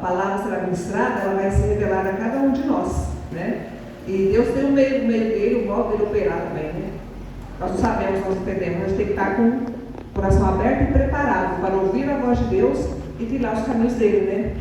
palavra será ministrada, ela vai ser revelada a cada um de nós, né? E Deus tem um meio dele, um modo dele operar também, né? Nós não sabemos, nós entendemos, a gente tem que estar com o coração aberto e preparado para ouvir a voz de Deus e trilhar os caminhos dele, né?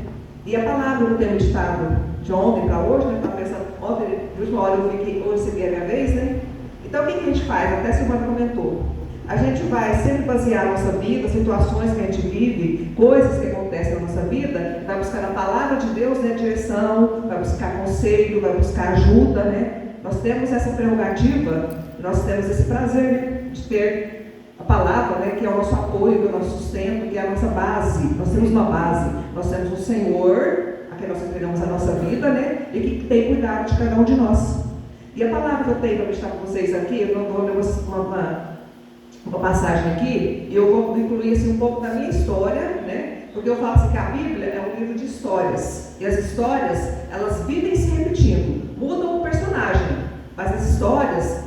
E a palavra não tem meditado de ontem para hoje, né? Estava pensando, ontem, de última hora eu vi que hoje seria a minha vez, né? Então o que a gente faz? Até a Silvana comentou. A gente vai sempre basear a nossa vida, situações que a gente vive, coisas que acontecem na nossa vida, vai buscar a palavra de Deus, né, direção, vai buscar conselho, vai buscar ajuda, né? Nós temos essa prerrogativa, nós temos esse prazer, né, de ter a palavra, né, que é o nosso apoio, que é o nosso sustento, que é a nossa base. Nós temos uma base, nós temos um Senhor, a quem nós entregamos a nossa vida, né, e que tem cuidado de cada um de nós. E a palavra que eu tenho para meditar com vocês aqui, eu não vou ler uma passagem aqui, e eu vou incluir assim, um pouco da minha história, né? Porque eu falo assim que a Bíblia é um livro de histórias, e as histórias, elas vivem se repetindo, mudam o personagem, mas as histórias,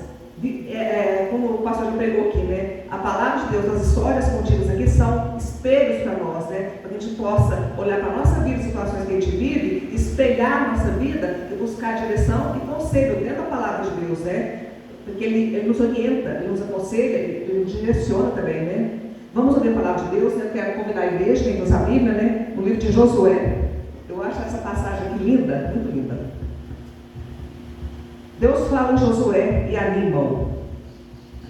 como o pastor já pregou aqui, né? A palavra de Deus, as histórias contidas aqui são espelhos para nós, né? Para que a gente possa olhar para a nossa vida, situações que a gente vive, espelhar a nossa vida e buscar direção e conselho dentro da palavra de Deus, né? Porque ele nos orienta, ele nos aconselha, ele nos direciona também, né? Vamos ouvir a palavra de Deus, né? Eu quero convidar a igreja, quem usa a Bíblia, né? No livro de Josué. Eu acho essa passagem aqui linda, muito linda. Deus fala em Josué e anima-o.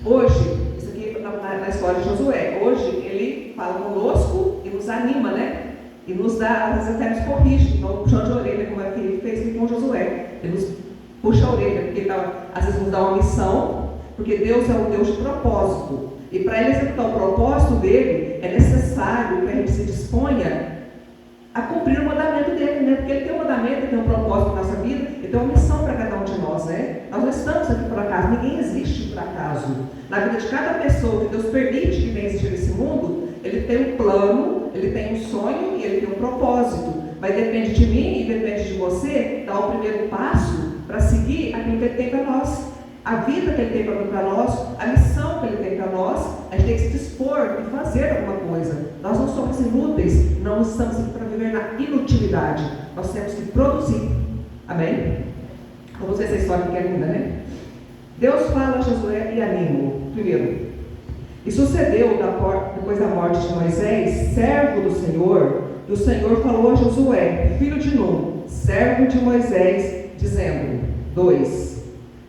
Hoje, isso aqui na história de Josué, hoje ele fala conosco e nos anima, né? E nos dá, às vezes até nos corrige, então puxão de orelha, como é que ele fez com Josué. Ele nos puxa a orelha, porque ele às vezes nos dá uma missão, porque Deus é um Deus de propósito. E para ele executar o propósito dele, é necessário que a gente se disponha a cumprir o mandamento dele, né? Porque ele tem um mandamento, ele tem um propósito na nossa vida, ele tem uma missão para cada um de nós, né? Nós não estamos aqui por acaso, ninguém existe por acaso. Na vida de cada pessoa que Deus permite que venha existir nesse mundo, ele tem um plano, ele tem um sonho e ele tem um propósito. Mas depende de mim e depende de você dar o primeiro passo para seguir aquilo que ele tem para nós, a vida que ele tem para nós, a missão que ele tem para nós. A gente tem que se dispor e fazer alguma coisa. Nós não somos inúteis, não estamos aqui para viver na inutilidade. Nós temos que produzir. Amém? Vamos ver essa história que é linda, né? Deus fala a Josué e anima-o. Primeiro, e sucedeu depois da morte de Moisés, servo do Senhor, e o Senhor falou a Josué, filho de Nun, servo de Moisés, dizendo: 2.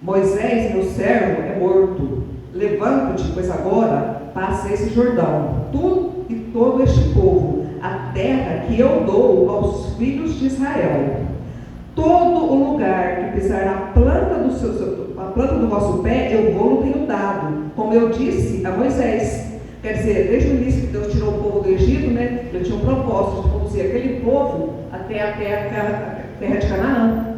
Moisés, meu servo, é morto. Levanta-te, pois agora passa esse Jordão, tu e todo este povo, a terra que eu dou aos filhos de Israel. Todo o lugar que pisar a planta do vosso pé, eu vou-lo tenho dado, como eu disse a Moisés. Quer dizer, desde o início que Deus tirou o povo do Egito, né, ele tinha um propósito de conduzir aquele povo até a terra de Canaã.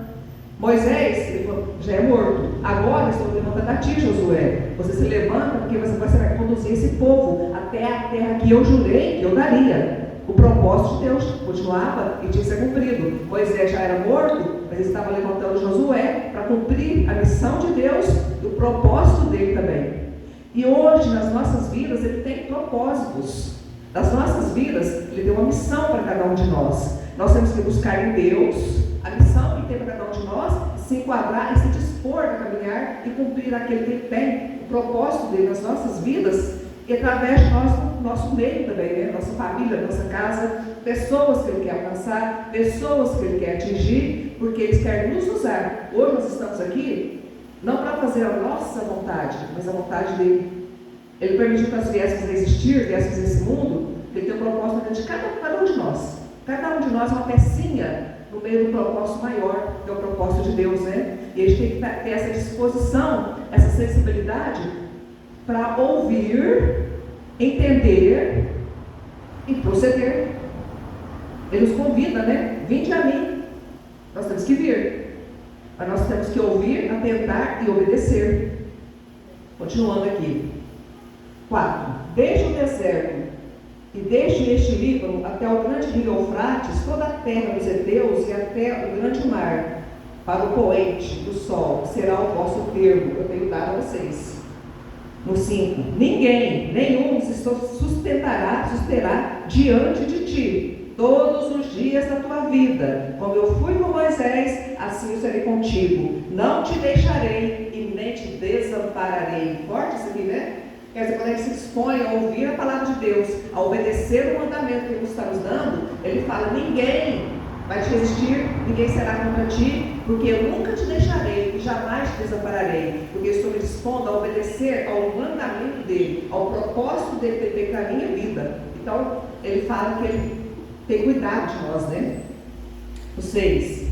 Moisés, ele falou, já é morto. Agora estou levantando a ti, Josué. Você se levanta porque você vai conduzir esse povo até a terra que eu jurei que eu daria. O propósito de Deus continuava e tinha que ser cumprido. Moisés já era morto, mas ele estava levantando Josué para cumprir a missão de Deus e o propósito dele também. E hoje, nas nossas vidas, ele tem propósitos. Nas nossas vidas, ele tem uma missão para cada um de nós. Nós temos que buscar em Deus a missão que tem para cada um de nós, se enquadrar e se dispor a caminhar e cumprir aquele que ele tem, o propósito dele nas nossas vidas, e através de nós, no nosso meio também, né? Nossa família, nossa casa, pessoas que ele quer alcançar, pessoas que ele quer atingir, porque ele quer nos usar. Hoje nós estamos aqui, não para fazer a nossa vontade, mas a vontade dele. Ele permitiu que nós viéssemos a existir, viéssemos nesse mundo, ele tem um propósito dentro de cada um de nós. Cada um de nós é uma pecinha no meio do propósito maior, que é o propósito de Deus, né? E a gente tem que ter essa disposição, essa sensibilidade para ouvir, entender e proceder. Ele nos convida, né? Vinde a mim. Nós temos que vir. Mas nós temos que ouvir, atentar e obedecer. Continuando aqui. 4. Desde o deserto e desde este Líbano até o grande rio Eufrates, toda a terra dos heteus e até o grande mar, para o poente do sol, será o vosso termo, eu tenho dado a vocês. No 5, nenhum se susterá diante de ti. todos os dias da tua vida. Como eu fui com Moisés, assim eu serei contigo. Não te deixarei e nem te desampararei. Forte isso aqui, né? Quer dizer, quando ele se expõe a ouvir a palavra de Deus, a obedecer o mandamento que ele está nos dando, ele fala: ninguém vai te resistir, ninguém será contra ti, porque eu nunca te deixarei e jamais te desampararei, porque estou me dispondo a obedecer ao mandamento dele, ao propósito dele para a minha vida. Então, ele fala que ele tem cuidado de nós, né? O 6.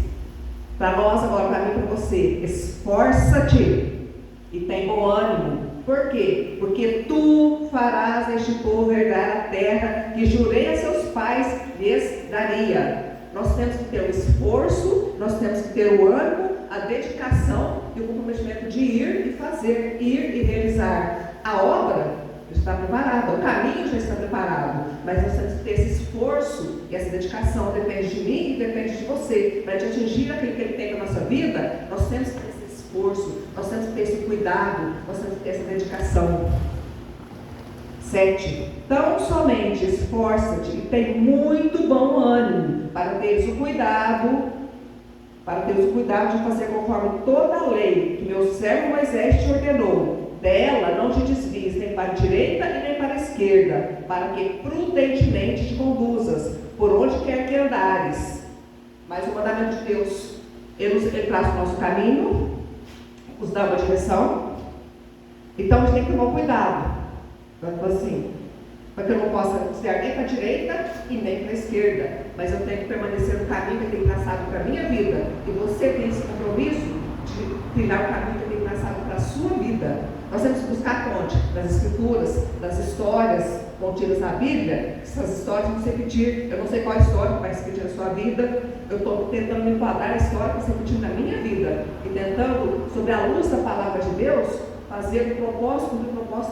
Para nós agora, para mim e para você: esforça-te e tem bom ânimo. Por quê? Porque tu farás este povo herdar a terra que jurei a seus pais lhes daria. Nós temos que ter o esforço, nós temos que ter o ânimo, a dedicação e o comprometimento de ir e fazer, ir e realizar. A obra está preparada, o caminho já está preparado, mas nós temos que ter esse esforço e essa dedicação. Depende de mim e depende de você. Para te atingir aquilo que ele tem na nossa vida, nós temos que ter esse esforço, nós temos que ter esse cuidado, nós temos que ter essa dedicação. 7. Tão somente esforça-te e tem muito bom ânimo para teres o cuidado de fazer conforme toda a lei que meu servo Moisés te ordenou. Dela não te desvies nem para a direita e nem para a esquerda, para que prudentemente te conduzas por onde quer que andares. Mas o mandamento de Deus, ele traz o nosso caminho, nos dá uma direção. Então a gente tem que tomar cuidado. Assim, para que eu não possa desviar nem para a direita e nem para a esquerda, mas eu tenho que permanecer no caminho que tem traçado para a minha vida. E você tem esse compromisso de trilhar o caminho que tem traçado para a sua vida. Nós temos que buscar fonte das escrituras, das histórias contidas na Bíblia. Essas histórias vão se repetir. Eu não sei qual história que vai se repetir na sua vida. Eu estou tentando me enquadrar a história que vai se repetir na minha vida e tentando, sobre a luz da palavra de Deus, fazer o propósito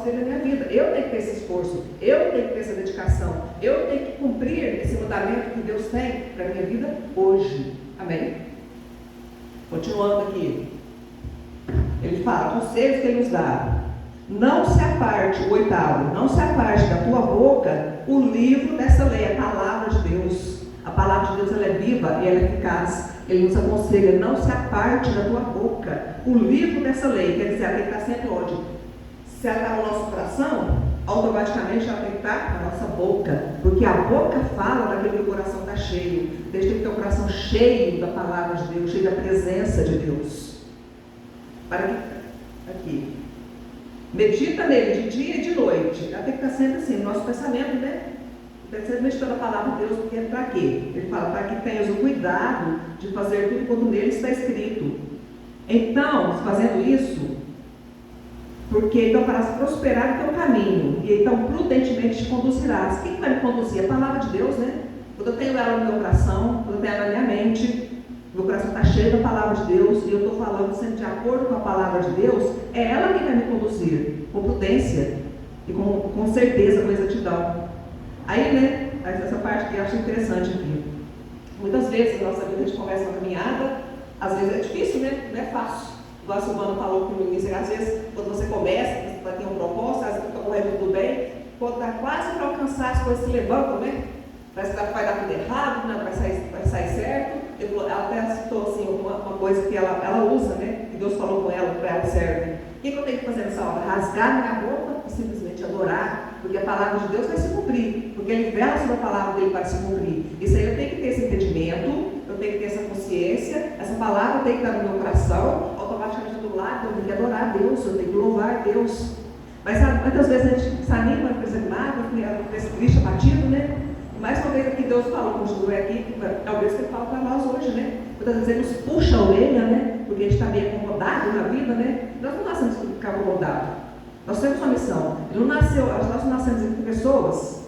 dele na minha vida. Eu tenho que ter esse esforço, eu tenho que ter essa dedicação, eu tenho que cumprir esse mandamento que Deus tem para a minha vida hoje. Amém? Continuando aqui, ele fala, conselhos que ele nos dá: não se aparte, o 8º, não se aparte da tua boca o livro dessa lei, a palavra de Deus. A palavra de Deus, ela é viva e ela é eficaz. Ele nos aconselha: não se aparte da tua boca o livro dessa lei. Quer dizer, ela tem que estar sempre onde? Se ela está no nosso coração, automaticamente ela tem que estar na nossa boca, porque a boca fala daquele que o coração está cheio. Deixa que ter o coração cheio da palavra de Deus, cheio da presença de Deus. Para que, aqui, medita nele de dia e de noite. Ela tem que estar sempre assim, no nosso pensamento, né? Deve ser meditando a palavra de Deus, porque é para quê? Ele fala, para que tenhas o cuidado de fazer tudo quanto nele está escrito. Então, fazendo isso, porque então farás prosperar o teu caminho, e então prudentemente te conduzirás. Quem vai me conduzir? A palavra de Deus, né? Quando eu tenho ela no meu coração, quando eu tenho ela na minha mente, meu coração está cheio da palavra de Deus, e eu estou falando sempre de acordo com a palavra de Deus, é ela quem vai me conduzir, com prudência e com certeza, com exatidão. Aí, né, essa parte que eu acho interessante aqui. Muitas vezes na nossa vida a gente começa uma caminhada, às vezes é difícil, né? Não é fácil. Igual a Silvana falou no início, às vezes quando você começa, você vai ter um propósito, às vezes está correndo tudo bem, quando está quase para alcançar, as coisas se levantam, né? Parece que vai dar tudo errado, não vai sair certo. Ela até citou assim, uma coisa que ela usa, né? Que Deus falou com ela, para ela serve. O que eu tenho que fazer nessa hora? Rasgar minha roupa e simplesmente adorar, porque a palavra de Deus vai se cumprir, porque Ele vela sobre a palavra dele para se cumprir. Isso aí eu tenho que ter esse entendimento, eu tenho que ter essa consciência, essa palavra tem que estar no meu coração, automaticamente do lado, eu tenho que adorar a Deus, eu tenho que louvar a Deus. Mas muitas vezes a gente se anima, fica desanimado, fica triste, abatido, né? Mais uma vez aqui Deus falou, continua aqui, é o Deus que Ele fala para nós hoje, né? Muitas vezes Ele nos puxa a orelha, né? Porque a gente está meio acomodado na vida, né? Nós não nascemos para ficar acomodados. Nós temos uma missão. Ele não nasceu, nós não nascemos entre pessoas.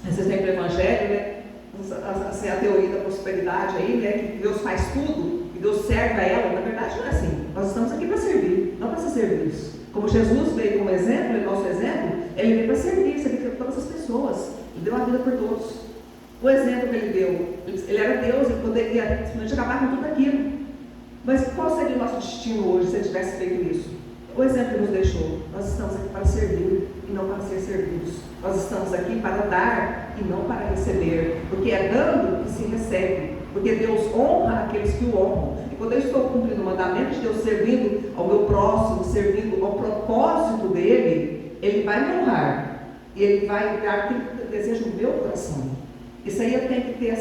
Vocês têm o Evangelho, né? Assim, a teoria da prosperidade aí, né? Que Deus faz tudo, que Deus serve a ela. Na verdade não é assim. Nós estamos aqui para servir, não para ser servidos. Como Jesus veio como exemplo, ele é nosso exemplo, Ele veio para servir para todas as pessoas. Ele deu a vida por todos. O exemplo que Ele deu, Ele era Deus, Ele poderia simplesmente acabar com tudo aquilo. Mas qual seria o nosso destino hoje se Ele tivesse feito isso? O exemplo que nos deixou, nós estamos aqui para servir e não para ser servidos. Nós estamos aqui para dar e não para receber, porque é dando que se recebe, porque Deus honra aqueles que o honram. E quando eu estou cumprindo o mandamento de Deus, servindo ao meu próximo, servindo ao propósito dele, ele vai me honrar e ele vai dar aquilo que eu desejo no meu coração. Isso aí eu tenho que ter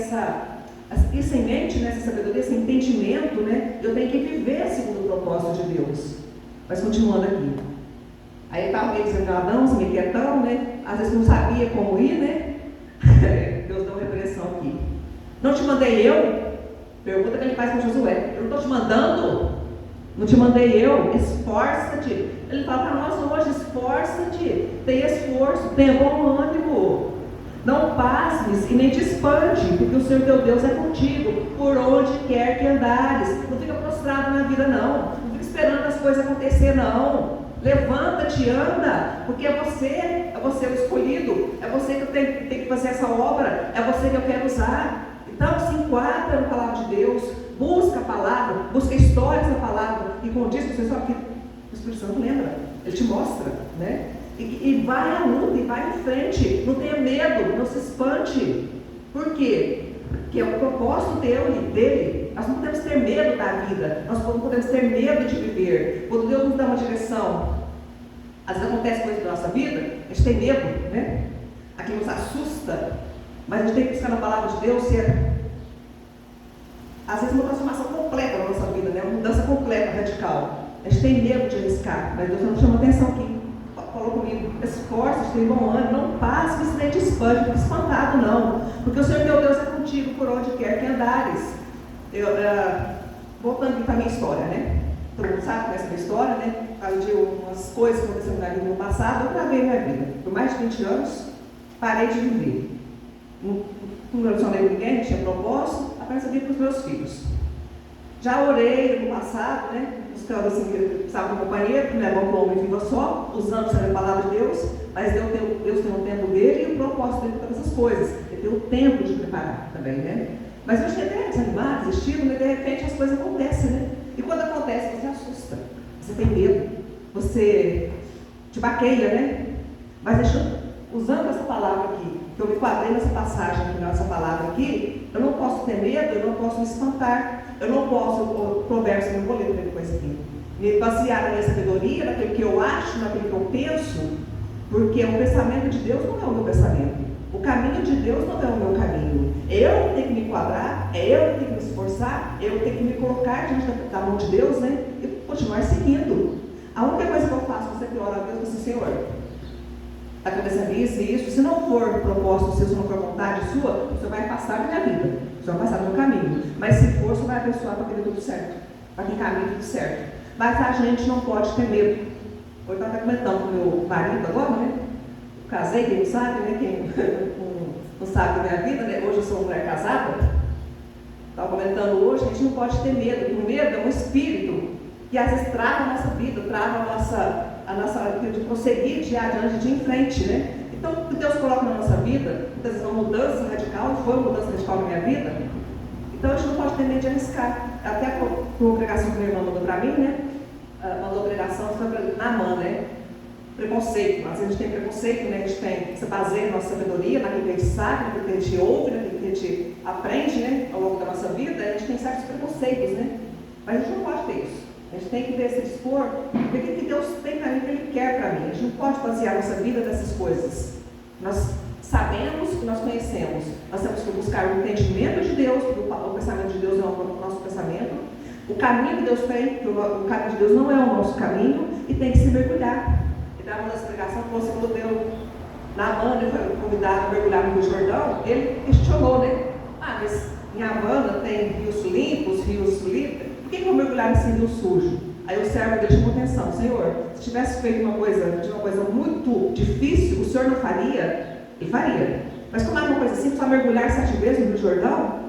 isso em mente, né, essa sabedoria, esse entendimento, né? Eu tenho que viver segundo o propósito de Deus. Mas continuando aqui. Aí estava meio desenganadão, meio quietão, né? Às vezes não sabia como ir, né? Deus deu uma repreensão aqui. Não te mandei eu? Pergunta que ele faz para Josué. Eu não estou te mandando? Não te mandei eu? Esforça-te. Ele fala para nós hoje, esforça-te. Tenha esforço, tenha bom ânimo. Não pasmes e nem te espante, porque o Senhor teu Deus é contigo, por onde quer que andares. Não fica prostrado na vida, não. Não fica esperando as coisas acontecer, não. Levanta-te, anda, porque é você o escolhido, é você que tem que fazer essa obra, é você que eu quero usar. Então se enquadra na palavra de Deus, busca a palavra, busca histórias da palavra, e como diz, você sabe que o Espírito Santo lembra, ele te mostra, né? E vai à luta, e vai em frente, não tenha medo, não se espante. Por quê? Porque é o propósito dele. Nós não podemos ter medo da vida, nós não podemos ter medo de viver. Quando Deus nos dá uma direção, às vezes acontece coisa na nossa vida, a gente tem medo, né? Aquilo nos assusta, mas a gente tem que buscar na palavra de Deus ser, às vezes, uma transformação completa na nossa vida, né? Uma mudança completa, radical. A gente tem medo de arriscar, mas Deus não chama atenção aqui. Falou comigo, esforça-te, tem bom ânimo, não passe, nem te espante, não fique espantado não, porque o Senhor teu Deus é contigo por onde quer que andares. Voltando aqui para a minha história, né? Todo mundo sabe qual é essa minha história, né? De umas coisas que aconteceram na vida no passado, eu travei minha vida. Por mais de 20 anos, parei de viver. Não relacionei com ninguém, não tinha propósito, apenas eu vim para os meus filhos. Já orei no passado, né? Buscando assim, eu precisava de um companheiro, que não é bom para o homem viva só, usando a palavra de Deus, mas Deus tem um tempo dele e o propósito dele para todas essas coisas. Ele tem o tempo de preparar também, né? Mas eu cheguei até desanimado, desistido, né? De repente as coisas acontecem, né? E quando acontece, você assusta, você tem medo, você te baqueia, né? Mas usando essa palavra aqui, que eu me quadrei nessa passagem aqui, nessa palavra aqui, eu não posso ter medo, eu não posso me espantar. Eu não posso, o provérbio, eu não vou ler depois aqui, me basear na minha sabedoria, naquilo que eu acho, naquilo que eu penso, porque o pensamento de Deus não é o meu pensamento. O caminho de Deus não é o meu caminho. Eu tenho que me enquadrar, eu tenho que me esforçar, eu tenho que me colocar diante da mão de Deus, né? E continuar seguindo. A única coisa que eu faço, você que ora a Deus, é assim, Senhor, está acontecendo isso e isso, se não for propósito seu, se não for vontade sua, o Senhor vai afastar da minha vida, o Senhor vai passar do meu caminho, mas se for, o Senhor vai abençoar para quem tudo certo, para quem caminha tudo certo. Mas a gente não pode ter medo. Hoje eu estava comentando com o meu marido agora, né? Eu casei, quem não sabe, né? Quem não sabe da minha vida, né? Hoje eu sou uma mulher casada. Estava comentando hoje, a gente não pode ter medo, porque o medo é um espírito que às vezes trava a nossa vida, trava a nossa de prosseguir de adiante, de ir em frente, né? Então, o que Deus coloca na nossa vida, muitas vezes uma mudança radical, foi uma mudança radical na minha vida, então a gente não pode ter medo de arriscar. Até por uma pregação que minha irmã mandou para mim, né? Mandou pregação sobre Naamã, né? Preconceito. Às vezes a gente tem preconceito, né? A gente tem, se baseia na nossa sabedoria, naquilo que a gente sabe, naquilo que a gente ouve, naquilo que a gente aprende, né? Ao longo da nossa vida, a gente tem certos preconceitos, né? Mas a gente não pode ter isso. A gente tem que ver, se dispor, ver o que Deus tem para mim, o que Ele quer para mim. A gente não pode basear a nossa vida nessas coisas. Nós sabemos que nós conhecemos. Nós temos que buscar o entendimento de Deus, porque o pensamento de Deus não é o nosso pensamento. O caminho que Deus tem, porque o caminho de Deus não é o nosso caminho, e tem que se mergulhar. E na uma das pregações, quando você falou, deu Naamã, ele foi convidado a mergulhar no Rio Jordão, ele questionou, né? Mas em Havana tem rios limpos, rios livres. Por que eu vou mergulhar nesse rio sujo? Aí o servo dele chamou atenção: Senhor, se tivesse feito uma coisa muito difícil, o Senhor não faria? Ele faria. Mas como é uma coisa assim, só mergulhar 7 vezes no Rio Jordão,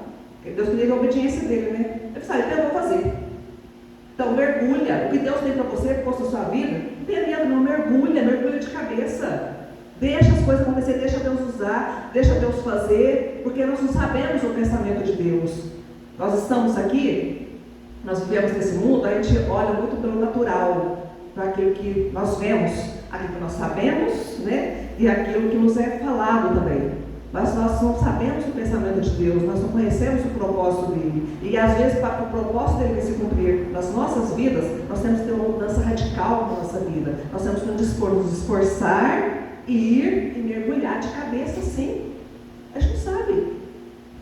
Deus queria a obediência dele, né? Ele falou: então eu vou fazer. Então mergulha. O que Deus tem para você, que fosse a sua vida, não tenha medo, não. Mergulha de cabeça. Deixa as coisas acontecer, deixa Deus usar, deixa Deus fazer, porque nós não sabemos o pensamento de Deus. Nós estamos aqui. Nós vivemos nesse mundo, a gente olha muito pelo natural, para aquilo que nós vemos. aquilo que nós sabemos, né? E aquilo que nos é falado também. Mas nós não sabemos o pensamento de Deus, nós não conhecemos o propósito dele. E às vezes, para o propósito dele se cumprir nas nossas vidas, nós temos que ter uma mudança radical na nossa vida. Nós temos que nos esforçar e ir e mergulhar de cabeça, sim. A gente não sabe.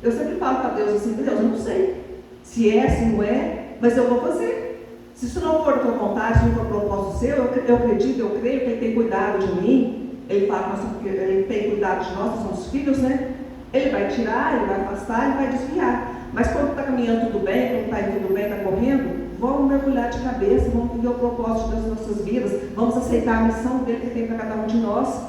Eu sempre falo para Deus assim: Deus, eu não sei se é, se não é, mas eu vou fazer. Se isso não for a tua vontade, se não for o propósito seu, eu acredito, eu creio que Ele tem cuidado de mim. Ele fala que Ele tem cuidado de nós, nós somos filhos, né? Ele vai tirar, Ele vai afastar, Ele vai desviar. Mas quando está caminhando tudo bem, quando está indo tudo bem, está correndo, vamos mergulhar de cabeça, vamos viver o propósito das nossas vidas, vamos aceitar a missão dele que tem para cada um de nós.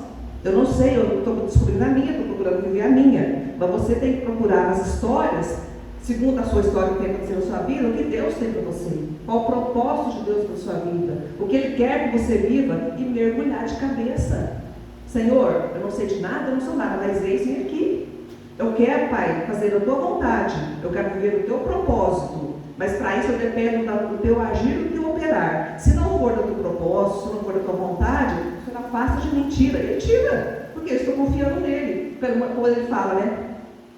Eu não sei, eu estou descobrindo a minha, estou procurando viver a minha. Mas você tem que procurar nas histórias, segundo a sua história que tem acontecido na sua vida, o que Deus tem para você. Qual o propósito de Deus para a sua vida. O que Ele quer que você viva e mergulhar de cabeça. Senhor, eu não sei de nada, eu não sou nada, mas eis-me aqui. Eu quero, Pai, fazer a tua vontade. Eu quero viver o teu propósito. Mas para isso eu dependo do teu agir e do teu operar. Se não for do teu propósito, se não for da tua vontade, você não afasta de mentira. Ele tira, porque eu estou confiando nele. Como ele fala, né?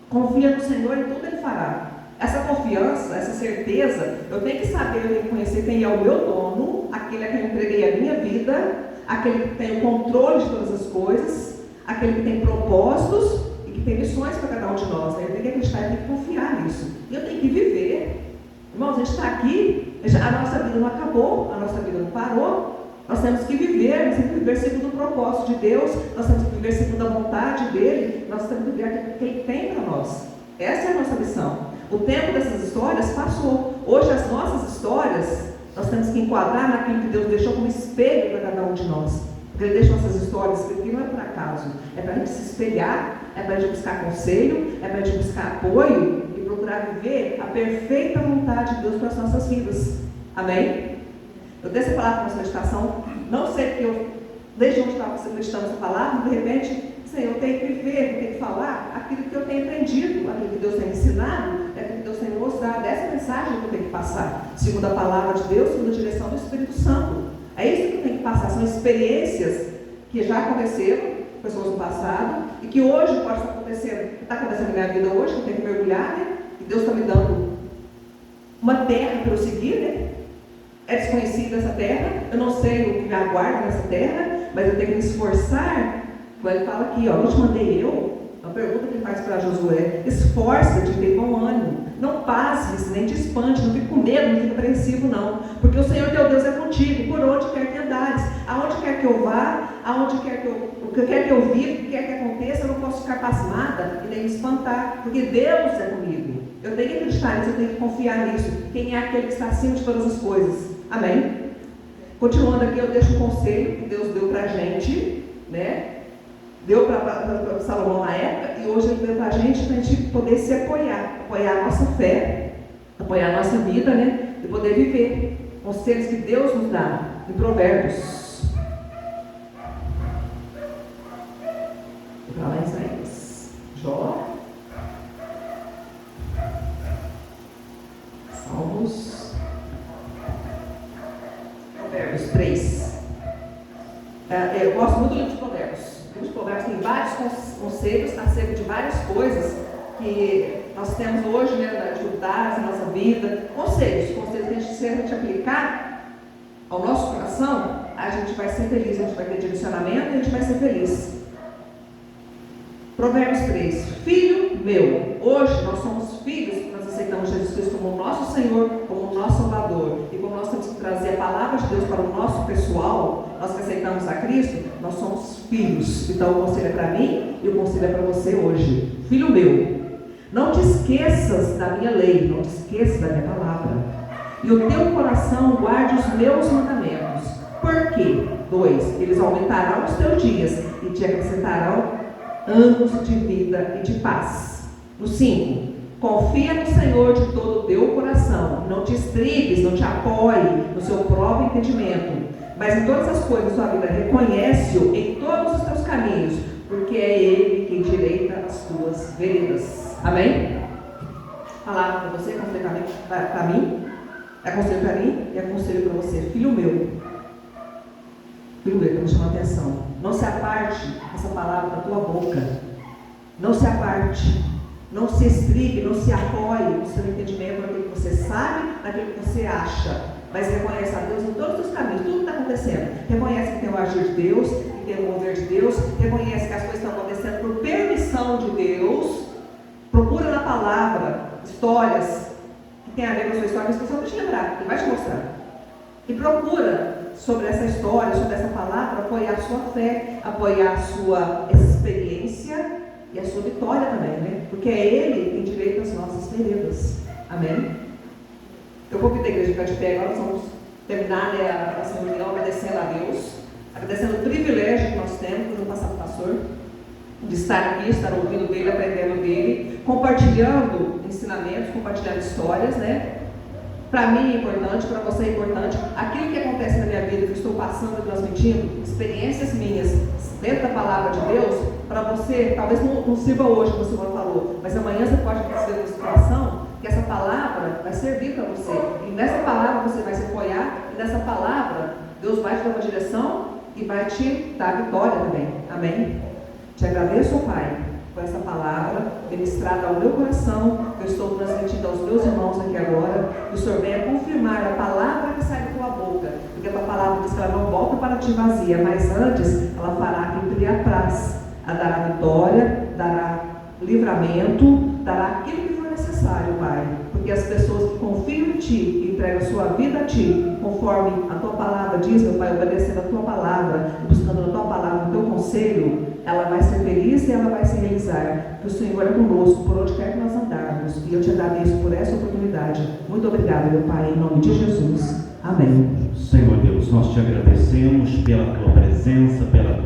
Confia no Senhor e tudo Ele fará. Essa confiança, essa certeza, eu tenho que saber, eu tenho que conhecer quem é o meu dono, aquele a quem eu entreguei a minha vida, aquele que tem o controle de todas as coisas, aquele que tem propósitos e que tem missões para cada um de nós. Né? Eu tenho que acreditar, eu tenho que confiar nisso. E eu tenho que viver. Irmãos, a gente está aqui, a nossa vida não acabou, a nossa vida não parou. Nós temos que viver, nós temos que viver segundo o propósito de Deus, nós temos que viver segundo a vontade dEle, nós temos que viver aquilo que Ele tem para nós. Essa é a nossa missão. O tempo dessas histórias passou. Hoje as nossas histórias, nós temos que enquadrar naquilo que Deus deixou como espelho para cada um de nós. Porque Ele deixou essas histórias, porque não é por acaso. É para a gente se espelhar, é para a gente buscar conselho, é para a gente buscar apoio e procurar viver a perfeita vontade de Deus para as nossas vidas. Amém? Eu dei essa palavra para a nossa meditação, não sei porque eu, desde onde estava meditando essa palavra, de repente, Senhor, eu tenho que viver, eu tenho que falar aquilo que eu tenho aprendido, aquilo que Deus tem ensinado, aquilo que Deus tem mostrado, essa mensagem que eu tenho que passar, segundo a palavra de Deus, segundo a direção do Espírito Santo. É isso que eu tenho que passar, são experiências que já aconteceram, pessoas no passado, e que hoje pode estar acontecendo, que está acontecendo na minha vida hoje, que eu tenho que mergulhar, né? Que Deus está me dando uma terra para eu seguir, né? É desconhecida essa terra, eu não sei o que me aguarda nessa terra, mas eu tenho que me esforçar. Como ele fala aqui, ó, não te mandei eu. A pergunta que ele faz para Josué: esforça-te e tenha bom ânimo, não passes, nem te espante, não fique com medo, não fique apreensivo não, porque o Senhor teu Deus é contigo, por onde quer que andares, aonde quer que eu vá, aonde quer que eu viva, o que quer que aconteça, eu não posso ficar pasmada e nem me espantar, porque Deus é comigo. Eu tenho que acreditar nisso, eu tenho que confiar nisso. Quem é aquele que está acima de todas as coisas? Amém? Continuando aqui, eu deixo um conselho que Deus deu para a gente, né? Deu para Salomão na época, e hoje ele deu para a gente poder se apoiar a nossa fé, apoiar a nossa vida, né? E poder viver conselhos que Deus nos dá em Provérbios. Vou lá em Isaías. Jó. Salmos. Provérbios 3. Eu gosto muito do livro de Provérbios. O livro de Provérbios tem vários conselhos acerca de várias coisas que nós temos hoje, né, dificuldades na nossa vida. Conselhos que se a gente aplicar ao nosso coração, a gente vai ser feliz, a gente vai ter direcionamento e a gente vai ser feliz. Provérbios 3. Filho meu, hoje nós somos filhos, nós aceitamos Jesus Cristo como nosso Senhor, como nosso Salvador, e como nós temos que trazer a palavra de Deus para o nosso pessoal, nós que aceitamos a Cristo, nós somos filhos. Então o conselho é para mim e o conselho é para você hoje. Filho meu, não te esqueças da minha lei, não te esqueças da minha palavra, e o teu coração guarde os meus mandamentos. Por quê? 2. Eles aumentarão os teus dias e te acrescentarão anos de vida e de paz. No 5. Confia no Senhor de todo o teu coração, não te estribes, não te apoie no seu próprio entendimento, mas em todas as coisas da sua vida reconhece-o em todos os teus caminhos, porque é Ele quem direita as tuas veredas. Amém? Palavra para você, conselho para mim, é conselho para mim e é conselho para você. Filho meu, Primeiro, que me chama a atenção. Não se aparte essa palavra da tua boca. Não se aparte. Não se estribe, não se apoie no seu entendimento, naquilo que você sabe, naquilo que você acha. Mas reconhece a Deus em todos os caminhos, tudo que está acontecendo. Reconhece que tem o agir de Deus, que tem o mover de Deus. Reconhece que as coisas estão acontecendo por permissão de Deus. Procura na palavra histórias que tem a ver com a sua história, mas que só vai te lembrar, ele vai te mostrar. E procura sobre essa história, sobre essa palavra, apoiar a sua fé, apoiar a sua experiência e a sua vitória também, né? Porque é Ele que tem direito às nossas veredas. Amém? Eu convido a igreja a ficar de pé, agora nós vamos terminar, né, a nossa reunião agradecendo a Deus, agradecendo o privilégio que nós temos, por eu passar para o pastor, de estar aqui, estar ouvindo dele, aprendendo dele, compartilhando ensinamentos, compartilhando histórias, né? Para mim é importante, para você é importante, aquilo que acontece na minha vida, que eu estou passando e transmitindo, experiências minhas dentro da palavra de Deus, para você, talvez não sirva hoje, como o Senhor falou, mas amanhã você pode receber uma situação que essa palavra vai servir para você, e nessa palavra você vai se apoiar, e nessa palavra Deus vai te dar uma direção e vai te dar vitória também. Amém? Te agradeço, Pai, por essa palavra ministrada ao meu coração, que eu estou transmitindo aos meus irmãos aqui agora, que o Senhor venha confirmar a palavra que sai da tua boca, porque a tua palavra diz que ela não volta para ti vazia, mas antes ela fará aquilo que lhe apraz, a dará vitória, dará livramento, dará aquilo que for necessário, Pai, porque as pessoas que confiam em Ti e entregam a sua vida a Ti, conforme a Tua palavra diz, meu Pai, obedecendo a Tua palavra, buscando a Tua palavra, o Teu conselho, ela vai ser feliz e ela vai se realizar, que o Senhor é conosco, por onde quer que nós andarmos, e eu Te agradeço por essa oportunidade. Muito obrigada, meu Pai, em nome de Jesus. Amém. Senhor Deus, nós Te agradecemos pela Tua presença, pela Tua